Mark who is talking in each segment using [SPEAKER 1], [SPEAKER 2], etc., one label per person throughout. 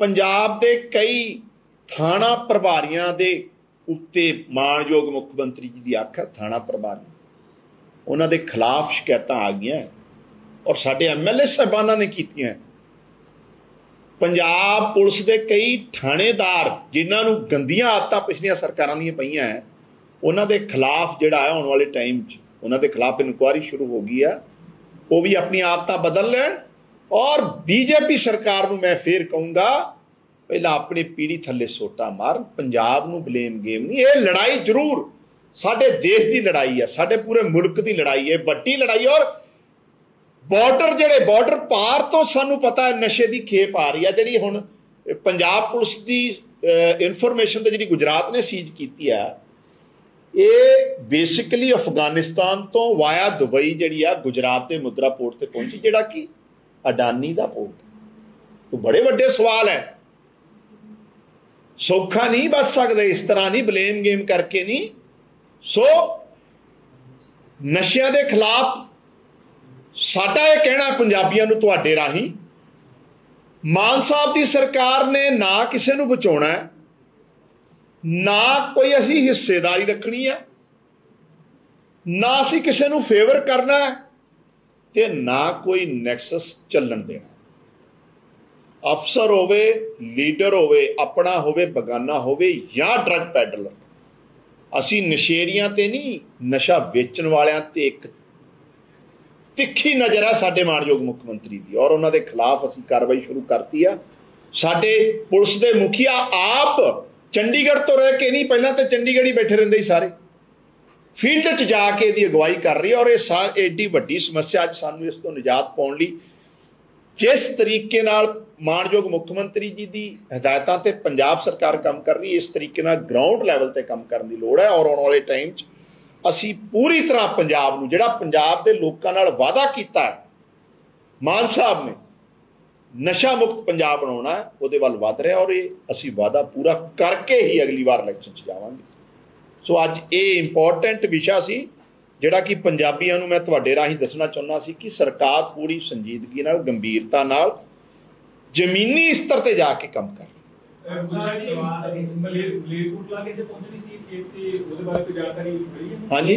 [SPEAKER 1] पंजाब के कई थाणा प्रभारियों के उत्ते माणयोग मुख मंत्री जी की अख है। थाणा प्रभारी उन्होंने खिलाफ शिकायत आ गई और साडे MLA साहबाना ने कीतियां। पंजाब पुलिस के कई थाणेदार जिन्होंने गंदियां आदतां पिछलियां सरकारां दीयां पईयां है, उन्होंने खिलाफ जिहड़ा है आने वाले टाइम उन्होंने खिलाफ इनकुआरी शुरू हो गई है। वो भी अपनी आदतां बदल लैण और बीजेपी सरकार नूं मैं फिर कहूँगा पहला अपनी पीढ़ी थले सोटा मार। पंजाब नूं ब्लेम गेम नहीं, ये लड़ाई जरूर साडे देश की लड़ाई है, साडे पूरे मुल्क की लड़ाई है, वड्डी लड़ाई। और बॉर्डर जिहड़े बॉर्डर पार तो सानू पता है नशे की खेप आ रही है, जिहड़ी हुण पंजाब पुलिस की इनफॉर्मेशन ते जिहड़ी गुजरात ने सीज की है, ये बेसिकली अफगानिस्तान तो वाया दुबई जिहड़ी आ गुजरात के मुद्रा पोर्ट ते पहुंची, जिहड़ा कि अडानी का पोर्ट। तो बड़े वड्डे सवाल है, सौखा नहीं बच सकते इस तरह नहीं, ब्लेम गेम करके नहीं। सो नशियां दे खिलाफ साडा यह कहना पंजाबियों नूं तुहाडे राही, मान साहब की सरकार ने ना किसी नूं बचाउणा है, ना कोई असी हिस्सेदारी रखनी है, ना असी किसी नूं फेवर करना है, ते ना कोई नैक्सस चलन देना। अफसर होवे, लीडर होवे, अपना होवे, बगाना होवे या ड्रग पैडलर, असी नशेड़ियां ते नहीं, नशा वेचण वालियां ते एक तिखी नज़र है साडे माणयोग मुख मंत्री की, और उन्होंने खिलाफ असी कार्रवाई शुरू करती है। साडे पुलिस के मुखिया आप चंडीगढ़ तो रह के नहीं, पहला तो चंडीगढ़ ही बैठे रहिंदे सारे, फील्ड च जाके इसकी अगवाई कर रही है। और ये एडी वड्डी समस्या अज सानू इस तो निजात पाउण लई जिस तरीके नाल माणयोग मुख्यमंत्री जी की हदायतों ते पंजाब सरकार काम कर रही है, इस तरीके नाल ग्राउंड लैवल ते काम करने की लोड़ है। और आने वाले टाइम असी पूरी तरह पंजाब नूं जिहड़ा पंजाब के लोकां नाल वादा कीता है मान साहब ने, नशा मुक्त पंजाब बनाउणा है, उहदे वल वध रहा, और ये असी वादा पूरा करके ही अगली बार इलैक्शन च जावांगे। सो अज ये इंपॉर्टेंट विशा सी जिहड़ा कि पंजाबियों नूं मैं तुहाडे राही दसना चाहुंदा सी कि सरकार पूरी संजीदगी नाल गंभीरता नाल जमीनी स्तर ते जाके काम कर हाँ जी।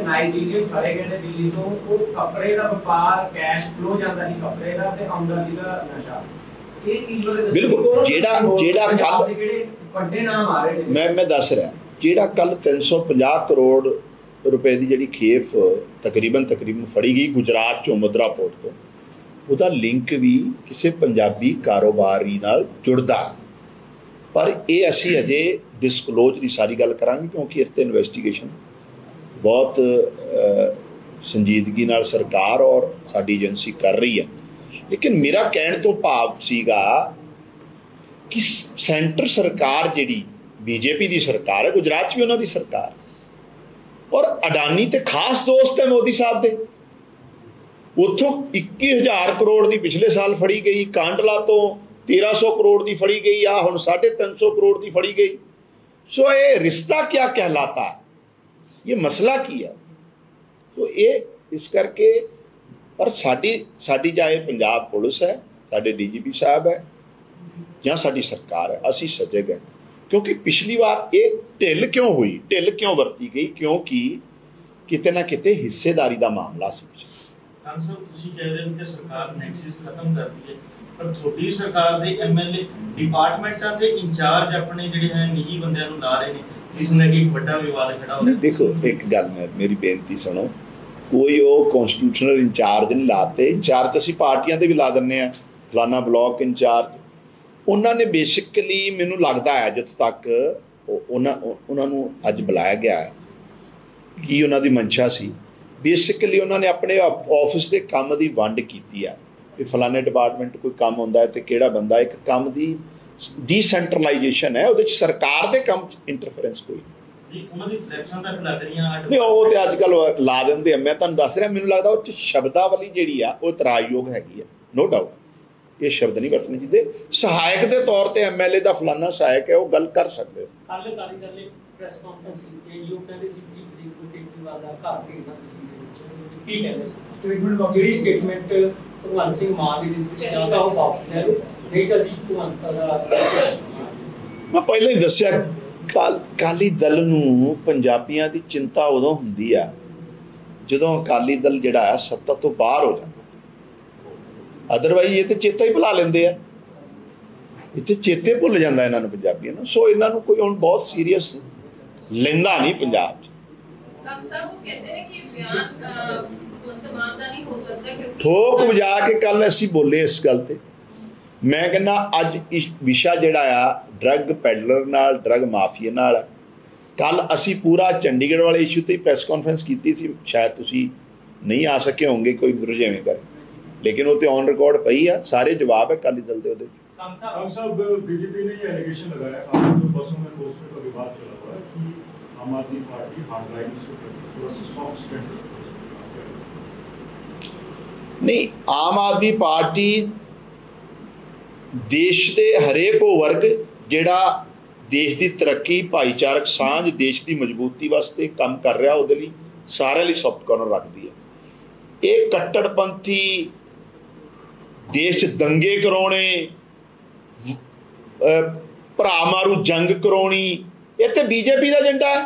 [SPEAKER 2] नाइजीरियन फड़े गए दिल्ली तो वो कपड़े का व्यापार, कैश फ्लो जाता ही कपड़े का ते आउंदा सीगा नशा। ये चीज
[SPEAKER 1] बिल्कुल जेड़ा कल
[SPEAKER 2] बड़े नाम आ रहे
[SPEAKER 1] मैं दस रहा, जेड़ा कल 350 करोड़ रुपए की जिहड़ी खेप तकरीबन फड़ी गई गुजरात चों मुद्रा पोर्ट तो, उसका लिंक भी किसी पंजाबी कारोबारी नाल जुड़दा, पर ये असी अजे डिस्कलोज की सारी गल करांगे क्योंकि इस ते इन्वेस्टिगेशन बहुत संजीदगी नाल सरकार और साडी एजेंसी कर रही है। लेकिन मेरा कहने तो भाव सीगा कि सेंटर सरकार जिहड़ी बीजेपी की सरकार है, गुजरात भी उन्होंने सरकार, और अडानी तो खास दोस्त है मोदी साहब के, उतों 21,000 करोड़ की पिछले साल फड़ी गई, कांडला तो 1300 करोड़ की फड़ी गई, आ हुण 350 करोड़ की फड़ी गई। सो ये रिश्ता क्या कहलाता है, ये मसला की है। तो ये इस करके पर साडी चाहे पंजाब पुलिस है, साडे DGP साहब है या साडी सरकार है, असी सजग है। क्योंकि पिछली बार ये ढिल क्यों हुई, ढिल क्यों वरती गई, क्योंकि किते ना किते हिस्सेदारी का मामला सी।
[SPEAKER 3] कह रहे हो कि सरकार नैक्सिस खत्म कर दी है, पर छोटी सरकार दे MLA डिपार्टमेंटां दे इंचार्ज अपने जिहड़े है निजी बंदियां नूं ला रहे ने, जिसमें कि एक बड़ा विवाद खड़ा हो।
[SPEAKER 1] देखो एक गल मेरी बेनती सुनो, कोई वो कॉन्स्टिट्यूशनल इंचार्ज नहीं लाते, इंचार्ज असी पार्टियां ते भी ला दिंदे आ, फलाना ब्लॉक इंचार्ज, उन्होंने बेसिकली मैनू लगता है जित तक उन्होंने अज बुलाया गया है कि उन्होंने मंशा सी, बेसिकली उन्होंने अपने ऑफिस के काम की वंड की है कि फलाने डिपार्टमेंट कोई काम होंदा है तो किहड़ा बंदा, एक काम की डिसेंट्रलाइजेशन है, वो सरकार के काम इंटरफेरेंस कोई नहीं। नहीं वो तो अजकल ला देंगे, मैं तुहानूं दस रहा, मैनूं लगदा उह शब्दावली जिहड़ी आ वो इतराजयोग हैगी है, नो डाउट, ये शब्द नहीं वरतने चाहिए। सहायक के तौर पर MLA का फलाना सहायक है, वो गल कर सकते हो। मैं पहले ही दसिया अकाली दल नूं पंजाबियां दी चिंता उदों हुंदी आ जदों अकाली दल जिहड़ा है सत्ता तो बाहर हो जाता। अदरवाइज ये तो चेता ही भुला लेंदे आ, इत्थे चेते भुल जांदा इन्हां नूं पंजाबियां नूं। सो इन्हां नूं कोई हुण बहुत सीरीयस लैंदा नहीं पंजाब च। ठोक बजा के कल असीं बोले इस गल ते। मैं कहना अज इस विशा जिहड़ा आ ड्रग पैडलर नाल ड्रग माफिया नाल, कल असी पूरा चंडीगढ़ वाले इशू ते प्रेस कॉन्फ्रेंस की थी, शायद तुसी नहीं आ सके होंगे कोई रुझेवें कर, लेकिन वो तो ऑन रिकॉर्ड पई आ, सारे जवाब है अकाली दल दे।
[SPEAKER 4] बीजेपी ने ये एलिगेशन लगाया जो बसों में पोस्टर का विवाद चला हुआ है कि आम आदमी पार्टी हार्डलाइन से थोड़ा सा सॉफ्ट स्टैंड
[SPEAKER 1] नहीं। आम आदमी पार्टी देश के हरेक वो वर्ग जिहड़ा देश की तरक्की भाईचारक सांझ देश की मजबूती वास्ते काम कर रहा वो सारे लिए सॉफ्ट कॉर्नर रखती है। ये कट्टरपंथी देश दंगे कराने भरा मारू जंग करानी ये तो बीजेपी का एजेंडा है।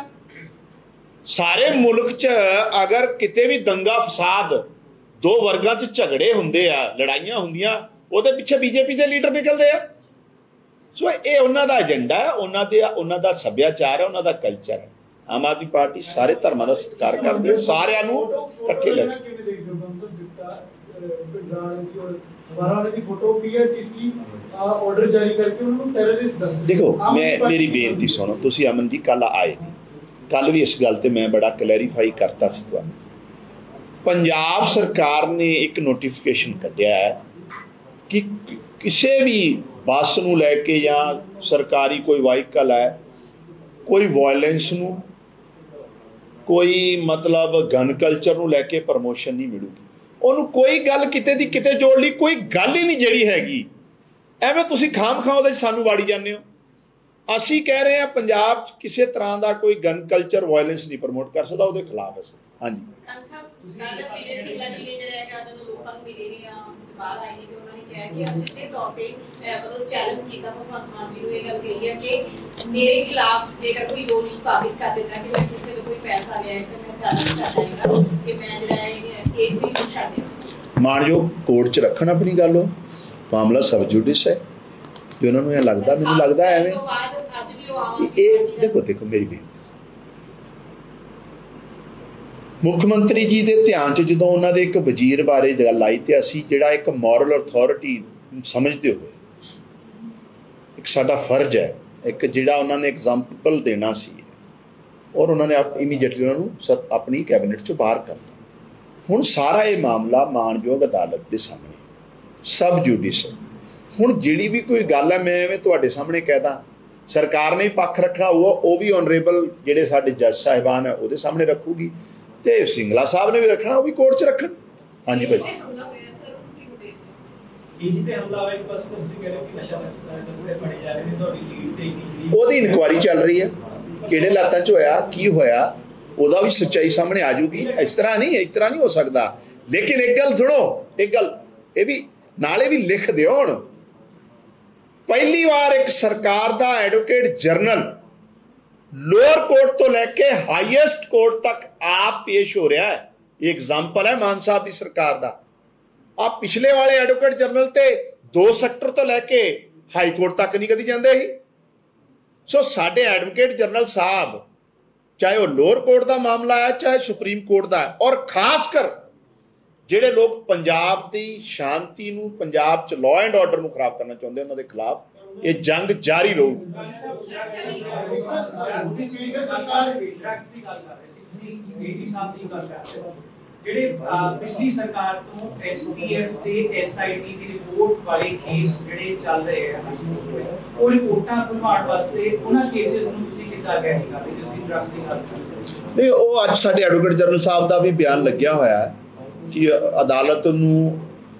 [SPEAKER 1] सारे मुल्क च अगर किते भी दंगा फसाद दो वर्गां च झगड़े हुंदे आ लड़ाइयां हुंदियां ਉਹਦੇ ਪਿੱਛੇ बीजेपी ਦੇ ਲੀਡਰ ਨਿਕਲਦੇ ਆ। ਸੋ ਇਹ ਉਹਨਾਂ ਦਾ ਏਜੰਡਾ ਹੈ, ਉਹਨਾਂ ਦਾ ਸੱਭਿਆਚਾਰ ਹੈ, ਉਹਨਾਂ ਦਾ ਕਲਚਰ ਹੈ। ਆਮ ਆਦਮੀ ਪਾਰਟੀ ਸਾਰੇ ਧਰਮਾਂ ਦਾ ਸਤਿਕਾਰ ਕਰਦੀ ਹੈ, ਸਾਰਿਆਂ ਨੂੰ ਇਕੱਠੇ ਲੈ ਕੇ। देखो मैं मेरी बेनती सुनो, तुसी अमन जी कल आए नहीं, कल भी इस गल ते मैं बड़ा क्लैरीफाई करता सी तुहानू। पंजाब सरकार ने एक नोटिफिकेशन कढ़िया है कि किसी भी बस नूं लैके या सरकारी कोई वाहीकल है कोई वायलेंस नूं कोई मतलब गन कल्चर नूं लैके प्रमोशन नहीं मिलूगी। ਉਹਨੂੰ कोई गल किते दी किते जोड़ ली कोई गल ही नहीं ਜਿਹੜੀ हैगी। ਐਵੇਂ ਤੁਸੀਂ ਖਾਮ ਖਾਂ ਉਹਦੇ ਸਾਨੂੰ ਵਾੜੀ ਜਾਂਦੇ ਹੋ। ਅਸੀਂ ਕਹਿ ਰਹੇ ਹਾਂ ਪੰਜਾਬ 'ਚ ਕਿਸੇ ਤਰ੍ਹਾਂ ਦਾ ਕੋਈ ਗਨ ਕਲਚਰ ਵਾਇਲੈਂਸ ਨਹੀਂ ਪ੍ਰਮੋਟ ਕਰ ਸਕਦਾ, ਉਹਦੇ ਖਿਲਾਫ ਹੈ। ਹਾਂਜੀ
[SPEAKER 5] मेरे खिलाफ जेकर कोई दोष साबित कर देता कि मैं किसी को कोई पैसा लिया है तो मैं चैलेंज कर जाएगा कि मैं जो है एक चीज को छाड़ देना।
[SPEAKER 1] मानयोग कोर्ट च रखना अपनी गल हो, मामला सब जुडिस है जो उन्होंने लगता मैंने लगता है एवं देखो मेरी बेनती मुख्यमंत्री जी के ध्यान च जो उन्होंने एक वजीर बारे गल आई तो असी जिहड़ा एक मॉरल अथॉरिटी समझते हुए एक साडा फर्ज है एक जिहड़ा उन्होंने एग्जाम्पल देना सी और उन्होंने इमीडिएटली उन्होंने अपनी कैबिनेट चो बाहर करता। हुण सारा ये मामला मानयोग अदालत के सामने सब जुडिस हुण जिहड़ी भी कोई गल है मैं एवें तुहाडे सामने कहदा सरकार ने भी पक्ष रखना हुआ वो भी ऑनरेबल जिहड़े साडे जज साहिबान है उहदे सामने रखूगी ते सिंगला साहब ने भी रखना वो भी कोर्ट च रखन। हाँ जी भाई ਉਹਦੀ ਇਨਕੁਆਰੀ ਚੱਲ ਰਹੀ ਹੈ ਕਿਹੜੇ ਲਾਤਾਂ 'ਚ ਹੋਇਆ ਕੀ ਹੋਇਆ ਉਹਦਾ ਵੀ ਸੱਚਾਈ ਸਾਹਮਣੇ ਆ ਜੂਗੀ। ਇਸ ਤਰ੍ਹਾਂ ਨਹੀਂ ਹੋ ਸਕਦਾ। ਲੇਕਿਨ ਇੱਕ ਗੱਲ ਸੁਣੋ, ਇੱਕ ਗੱਲ ਇਹ ਵੀ ਨਾਲੇ ਵੀ ਲਿਖ ਦਿਓ। ਹੁਣ ਪਹਿਲੀ ਵਾਰ ਇੱਕ ਸਰਕਾਰ ਦਾ ਐਡਵੋਕੇਟ ਜਨਰਲ लोअर कोर्ट तो लैके हाईएस्ट कोर्ट तक आप पेश हो रहा है। ये एग्जाम्पल है मान साहब की सरकार का। आप पिछले वाले एडवोकेट जनरल ते 2 सैक्टर तो लैके हाई कोर्ट तक नहीं कदी जाते ही। सो साडे एडवोकेट जनरल साहब चाहे वह लोअर कोर्ट का मामला है चाहे सुप्रीम कोर्ट का है और खासकर ਜਿਹੜੇ लोग पंजाब की शांति नूं पंजाब च लॉ एंड ऑर्डर नूं खराब करना चाहते उन्होंने खिलाफ ये जंग जारी रहूगी।
[SPEAKER 2] पिछली सरकार तो एसटीएफ ते एसआईटी दी रिपोर्ट वाले केस ਜਿਹੜੇ ਚੱਲ ਰਹੇ ਆ ਉਹ ਰਿਪੋਰਟਾਂ ਬਣਵਾਉਣ ਵਾਸਤੇ ਉਹਨਾਂ ਕੇਸਿਸ ਨੂੰ ਤੁਸੀਂ ਕਿੱਦਾਂ ਗੈਰੀ ਕਰਦੇ ਤੁਸੀਂ ਡਰੱਗ ਦੀ ਗੱਲ ਕਰਦੇ
[SPEAKER 1] ਨਹੀਂ। ਉਹ ਅੱਜ ਸਾਡੇ ਐਡਵੋਕੇਟ ਜਨਰਲ ਸਾਹਿਬ ਦਾ ਵੀ ਬਿਆਨ ਲੱਗਿਆ ਹੋਇਆ ਹੈ कि अदालत नूं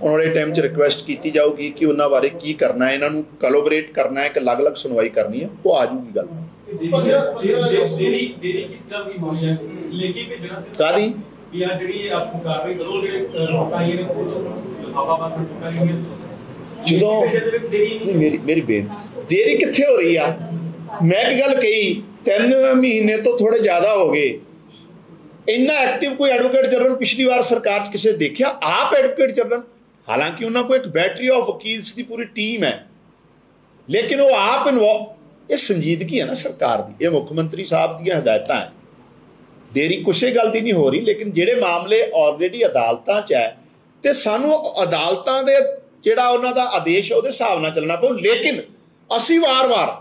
[SPEAKER 1] ਆਉਣ ਵਾਲੇ ਟਾਈਮ 'ਚ ਰਿਕੁਐਸਟ ਕੀਤੀ ਜਾਊਗੀ ਕਿ ਉਹਨਾਂ ਬਾਰੇ ਕੀ ਕਰਨਾ ਹੈ, ਇਹਨਾਂ ਨੂੰ ਕੋਲੈਬੋਰੇਟ ਕਰਨਾ ਹੈ ਕਿ ਅਲੱਗ-ਅਲੱਗ ਸੁਣਵਾਈ ਕਰਨੀ ਹੈ, ਉਹ ਆ ਜੂਗੀ ਗੱਲ। ਕਾਹਦੀ
[SPEAKER 6] ਵੀ ਆ ਜਿਹੜੀ ਆਪ ਕਾਰਵਾਈ ਕਰੋ, ਜਿਹੜੇ ਲੋਕਾਂ ਆਈਆਂ ਨੇ ਲਿਫਾਫਾ ਬੰਦ ਲੋਕਾਂ ਨੇ
[SPEAKER 1] ਜਦੋਂ ਮੇਰੀ ਬੇਨਤੀ ਦੇਰੀ ਕਿੱਥੇ ਹੋ ਰਹੀ ਆ? ਮੈਂ ਇੱਕ ਗੱਲ ਕਹੀ 3 ਮਹੀਨੇ ਤੋਂ ਥੋੜੇ ਜ਼ਿਆਦਾ ਹੋ ਗਏ, ਇੰਨਾ ਐਕਟਿਵ ਕੋਈ ਐਡਵੋਕੇਟ ਜਨਰਲ ਪਿਛਲੀ ਵਾਰ ਸਰਕਾਰ 'ਚ ਕਿਸੇ ਦੇਖਿਆ? ਆਪ ਐਡਵੋਕੇਟ ਜਨਰਲ, ਹਾਲਾਂਕਿ ਉਹਨਾਂ ਕੋਲ ਇੱਕ battery of ਵਕੀਲਸ the Puri team ਹੈ, ਲੇਕਿਨ ਉਹ ਆਪ ਇਨਵੋਲਵ। ਇਹ ਸੰਜੀਦਗੀ ਹੈ ਨਾ ਸਰਕਾਰ ਦੀ, ਇਹ ਮੁੱਖ ਮੰਤਰੀ ਸਾਹਿਬ ਦੀਆਂ ਹਦਾਇਤਾਂ ਹੈ। ਦੇਰੀ ਕਿਸੇ ਗੱਲ ਦੀ ਨਹੀਂ ਹੋ ਰਹੀ, ਲੇਕਿਨ ਜਿਹੜੇ ਮਾਮਲੇ ਆਲਰੇਡੀ ਅਦਾਲਤਾਂ 'ਚ ਹੈ ਤੇ ਸਾਨੂੰ ਅਦਾਲਤਾਂ ਦੇ ਜਿਹੜਾ ਉਹਨਾਂ ਦਾ ਆਦੇਸ਼ ਹੈ ਉਹਦੇ ਹਿਸਾਬ ਨਾਲ ਚੱਲਣਾ ਪਊ। ਲੇਕਿਨ ਅਸੀਂ ਵਾਰ-ਵਾਰ,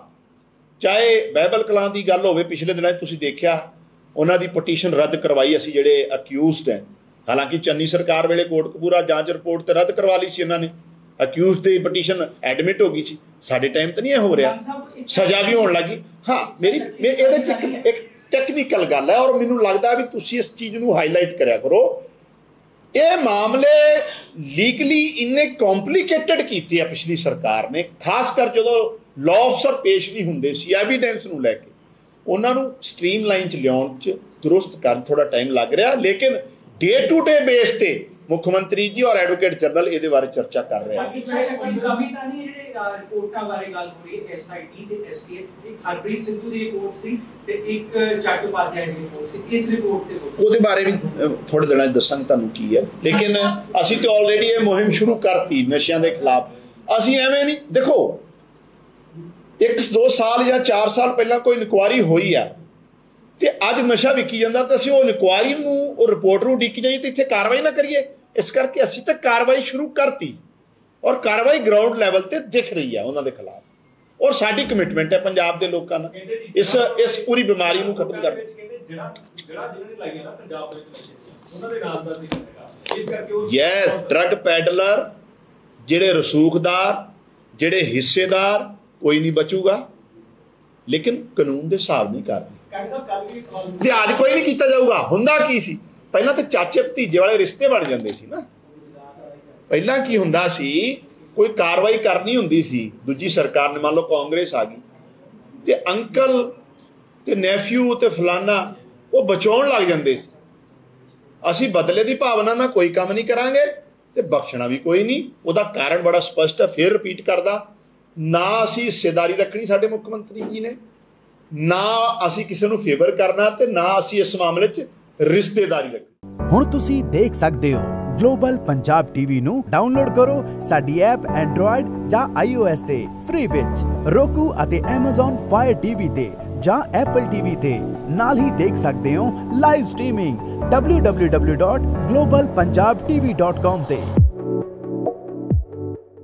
[SPEAKER 1] ਚਾਹੇ ਬਾਈਬਲ ਕਲਾਂ ਦੀ ਗੱਲ ਹੋਵੇ, ਪਿਛਲੇ ਦਿਨਾਂ 'ਚ ਤੁਸੀਂ ਦੇਖਿਆ ਉਹਨਾਂ ਦੀ ਪਟੀਸ਼ਨ ਰੱਦ ਕਰਵਾਈ ਅਸੀਂ ਜਿਹੜੇ ਅਕਿਊਜ਼ਡ ਹੈ। ਹਾਲਾਂਕਿ ਚੰਨੀ ਸਰਕਾਰ ਵੇਲੇ ਕੋਟਕਪੂਰਾ ਜਾਂਚ ਰਿਪੋਰਟ ਤੇ ਰੱਦ ਕਰਵਾ ਲਈ ਸੀ ਇਹਨਾਂ ਨੇ, ਅਕਿਊਜ਼ਡ ਦੀ ਪਟੀਸ਼ਨ ਐਡਮਿਟ ਹੋ ਗਈ ਸੀ। ਸਾਡੇ ਟਾਈਮ ਤੇ ਨਹੀਂ ਇਹ ਹੋ ਰਿਹਾ, ਸਜ਼ਾ ਵੀ ਹੋਣ ਲੱਗੀ। ਹਾਂ, ਮੇਰੀ ਇਹਦੇ 'ਚ ਇੱਕ ਟੈਕਨੀਕਲ ਗੱਲ ਹੈ, ਔਰ ਮੈਨੂੰ ਲੱਗਦਾ ਵੀ ਤੁਸੀਂ ਇਸ ਚੀਜ਼ ਨੂੰ ਹਾਈਲਾਈਟ ਕਰਿਆ ਕਰੋ। ਇਹ ਮਾਮਲੇ ਲੀਗਲੀ ਇੰਨੇ ਕੰਪਲਿਕੇਟਡ ਕੀਤੇ ਆ ਪਿਛਲੀ ਸਰਕਾਰ ਨੇ, ਖਾਸ ਕਰ ਜਦੋਂ ਲਾਅ ਅਫਸਰ ਪੇਸ਼ ਨਹੀਂ ਹੁੰਦੇ ਸੀ ਐਵੀਡੈਂਸ ਨੂੰ ਲੈ ਕੇ, ਉਹਨਾਂ ਨੂੰ ਸਟ੍ਰੀਮਲਾਈਨ 'ਚ ਲਿਆਉਣ 'ਚ ਦੁਰਸਤ ਕਰਨ ਥੋੜਾ ਟਾਈਮ ਲੱਗ ਰਿਹਾ। ਲੇਕਿਨ ਡੇ ਟੂ ਡੇ ਬੇਸ ਤੇ ਮੁੱਖ ਮੰਤਰੀ ਜੀ ਔਰ ਐਡਵੋਕੇਟ ਜਨਰਲ ਇਹਦੇ ਬਾਰੇ ਚਰਚਾ ਕਰ ਰਹੇ ਹਨ।
[SPEAKER 2] ਰਿਪੋਰਟਾਂ ਬਾਰੇ ਗੱਲ ਹੋ ਰਹੀ ਹੈ, SIT ਤੇ STF, ਇੱਕ ਹਰਪ੍ਰੀਤ ਸਿੱਧੂ ਦੀ ਰਿਪੋਰਟ ਸੀ ਤੇ ਇੱਕ ਚੱਟੋਪਾਧਿਆਏ ਦੀ ਰਿਪੋਰਟ ਸੀ। ਇਸ ਰਿਪੋਰਟ ਤੇ
[SPEAKER 1] ਉਹਦੇ ਬਾਰੇ ਵੀ ਥੋੜੇ ਦਿਨਾਂ 'ਚ ਦੱਸਾਂਗੇ ਤੁਹਾਨੂੰ ਕੀ ਹੈ। ਲੇਕਿਨ ਅਸੀਂ ਤੇ ਆਲਰੇਡੀ ਇਹ ਮੁਹਿੰਮ ਸ਼ੁਰੂ ਕਰਤੀ ਨਸ਼ਿਆਂ ਦੇ ਖਿਲਾਫ। ਅਸੀਂ ਐਵੇਂ ਨਹੀਂ, ਦੇਖੋ 1-2 ਸਾਲ ਜਾਂ 4 ਸਾਲ ਪਹਿਲਾਂ ਕੋਈ ਇਨਕੁਆਇਰੀ ਹੋਈ ਆ ਤੇ ਅੱਜ ਨਸ਼ਾ ਵਿਕੀ ਜਾਂਦਾ ਤਾਂ ਅਸੀਂ ਉਹ ਇਨਕੁਆਇਰੀ ਨੂੰ, ਉਹ ਰਿਪੋਰਟ ਨੂੰ ਉਡੀਕੀ ਜਾਈਏ ਤੇ ਇੱਥੇ ਕਾਰਵਾਈ ਨਾ ਕਰੀਏ। ਇਸ ਕਰਕੇ ਅਸੀਂ ਤਾਂ ਕਾਰਵਾਈ ਸ਼ੁਰੂ ਕਰਤੀ ਔਰ ਕਾਰਵਾਈ ਗਰਾਊਂਡ ਲੈਵਲ ਤੇ ਦਿਖ ਰਹੀ ਹੈ ਉਹਨਾਂ ਦੇ ਖਿਲਾਫ, ਔਰ ਸਾਡੀ ਕਮਿਟਮੈਂਟ ਹੈ ਪੰਜਾਬ ਦੇ ਲੋਕਾਂ ਨਾਲ ਇਸ ਪੂਰੀ ਬਿਮਾਰੀ ਨੂੰ ਖਤਮ ਕਰਨ। ਯੈਸ, ਡਰੱਗ ਪੈਡਲਰ, ਜਿਹੜੇ ਰਸੂਖਦਾਰ, ਜਿਹੜੇ ਹਿੱਸੇਦਾਰ, ਕੋਈ ਨਹੀਂ ਬਚੂਗਾ, ਲੇਕਿਨ ਕਾਨੂੰਨ ਦੇ ਹਿਸਾਬ ਨਹੀਂ ਕਰਦੇ। ਲਿਹਾਜ਼ ਕੋਈ ਨਹੀਂ ਕੀਤਾ ਜਾਊਗਾ। ਹੁੰਦਾ ਕੀ ਸੀ ਪਹਿਲਾਂ ਤਾਂ ਚਾਚੇ ਭਤੀਜੇ ਵਾਲੇ ਰਿਸ਼ਤੇ ਬਣ ਜਾਂਦੇ ਸੀ ਨਾ। ਪਹਿਲਾਂ ਕੀ ਹੁੰਦਾ ਸੀ, ਕੋਈ ਕਾਰਵਾਈ ਕਰਨੀ ਹੁੰਦੀ ਸੀ, ਦੂਜੀ ਸਰਕਾਰ ਨੇ, ਮੰਨ ਲਓ ਕਾਂਗਰਸ ਆ ਗਈ ਤੇ ਅੰਕਲ ਤੇ ਨੈਫਿਊ ਤੇ ਫਲਾਨਾ ਉਹ ਬਚਾਉਣ ਲੱਗ ਜਾਂਦੇ ਸੀ। ਅਸੀਂ ਬਦਲੇ ਦੀ ਭਾਵਨਾ ਨਾਲ ਕੋਈ ਕੰਮ ਨਹੀਂ ਕਰਾਂਗੇ ਤੇ ਬਖਸ਼ਣਾ ਵੀ ਕੋਈ ਨਹੀਂ। ਉਹਦਾ ਕਾਰਨ ਬੜਾ ਸਪਸ਼ਟ ਹੈ, ਫਿਰ ਰਿਪੀਟ ਕਰਦਾ, ਨਾ ਅਸੀਂ ਹਿੱਸੇਦਾਰੀ ਰੱਖਣੀ ਸਾਡੇ ਮੁੱਖ ਮੰਤਰੀ ਜੀ ਨੇ, ਨਾ ਅਸੀਂ ਕਿਸੇ ਨੂੰ ਫੇਵਰ ਕਰਨਾ ਤੇ ਨਾ ਅਸੀਂ ਇਸ ਮਾਮਲੇ 'ਚ ਰਿਸ਼ਤੇਦਾਰੀ ਰੱਖਣੀ।
[SPEAKER 7] ਹੁਣ ਤੁਸੀਂ ਦੇਖ ਸਕਦੇ ਹੋ ਗਲੋਬਲ ਪੰਜਾਬ ਟੀਵੀ ਨੂੰ ਡਾਊਨਲੋਡ ਕਰੋ ਸਾਡੀ ਐਪ ਐਂਡਰੋਇਡ ਜਾਂ iOS ਤੇ ਫ੍ਰੀ ਵਿੱਚ, roku ਅਤੇ Amazon Fire TV ਤੇ ਜਾਂ Apple TV ਤੇ। ਨਾਲ ਹੀ ਦੇਖ ਸਕਦੇ ਹੋ ਲਾਈਵ ਸਟ੍ਰੀਮਿੰਗ www.globalpunjabtv.com ਤੇ।